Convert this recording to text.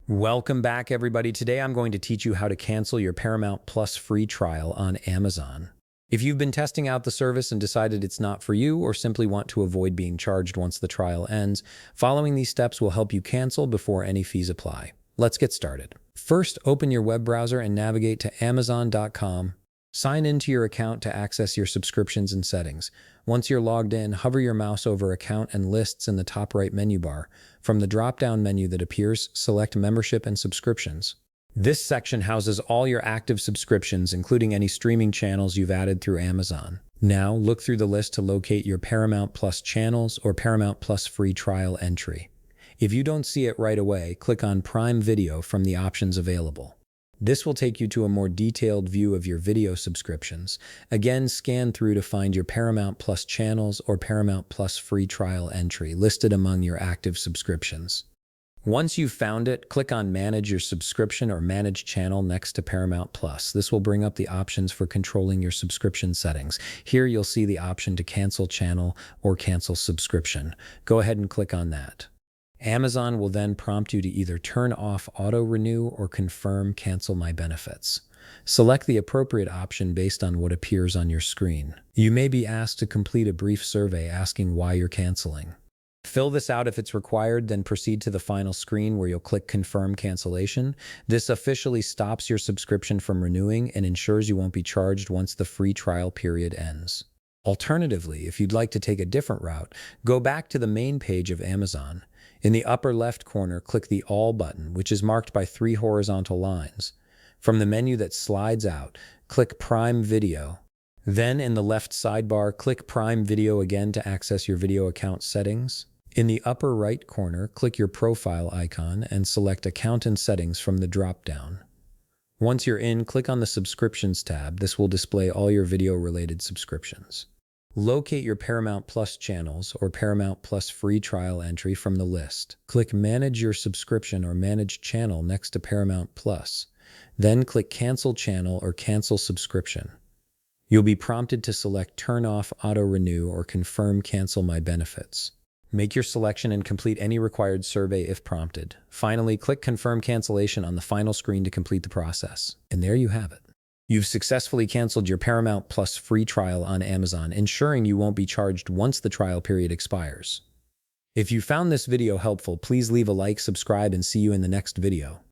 Welcome back, everybody. Today I'm going to teach you how to cancel your Paramount Plus free trial on Amazon. If you've been testing out the service and decided it's not for you or simply want to avoid being charged once the trial ends, following these steps will help you cancel before any fees apply. Let's get started. First, open your web browser and navigate to Amazon.com. Sign into your account to access your subscriptions and settings. Once you're logged in, hover your mouse over Account and Lists in the top right menu bar. From the drop-down menu that appears, select Membership and Subscriptions. This section houses all your active subscriptions, including any streaming channels you've added through Amazon. Now, look through the list to locate your Paramount Plus channels or Paramount Plus free trial entry. If you don't see it right away, click on Prime Video from the options available. This will take you to a more detailed view of your video subscriptions. Again, scan through to find your Paramount Plus channels or Paramount Plus free trial entry listed among your active subscriptions. Once you've found it, click on Manage Your Subscription or Manage Channel next to Paramount Plus. This will bring up the options for controlling your subscription settings. Here you'll see the option to cancel channel or cancel subscription. Go ahead and click on that. Amazon will then prompt you to either turn off auto-renew or confirm cancel my benefits. Select the appropriate option based on what appears on your screen. You may be asked to complete a brief survey asking why you're canceling. Fill this out if it's required, then proceed to the final screen where you'll click Confirm Cancellation. This officially stops your subscription from renewing and ensures you won't be charged once the free trial period ends. Alternatively, if you'd like to take a different route, go back to the main page of Amazon. In the upper left corner, click the All button, which is marked by 3 horizontal lines. From the menu that slides out, click Prime Video. Then in the left sidebar, click Prime Video again to access your video account settings. In the upper right corner, click your profile icon and select Account and Settings from the drop-down. Once you're in, click on the Subscriptions tab. This will display all your video-related subscriptions. Locate your Paramount Plus channels or Paramount Plus free trial entry from the list. Click Manage Your Subscription or Manage Channel next to Paramount Plus. Then click Cancel Channel or Cancel Subscription. You'll be prompted to select Turn Off Auto-Renew or Confirm Cancel My Benefits. Make your selection and complete any required survey if prompted. Finally, click Confirm Cancellation on the final screen to complete the process. And there you have it. You've successfully canceled your Paramount Plus free trial on Amazon, ensuring you won't be charged once the trial period expires. If you found this video helpful, please leave a like, subscribe, and see you in the next video.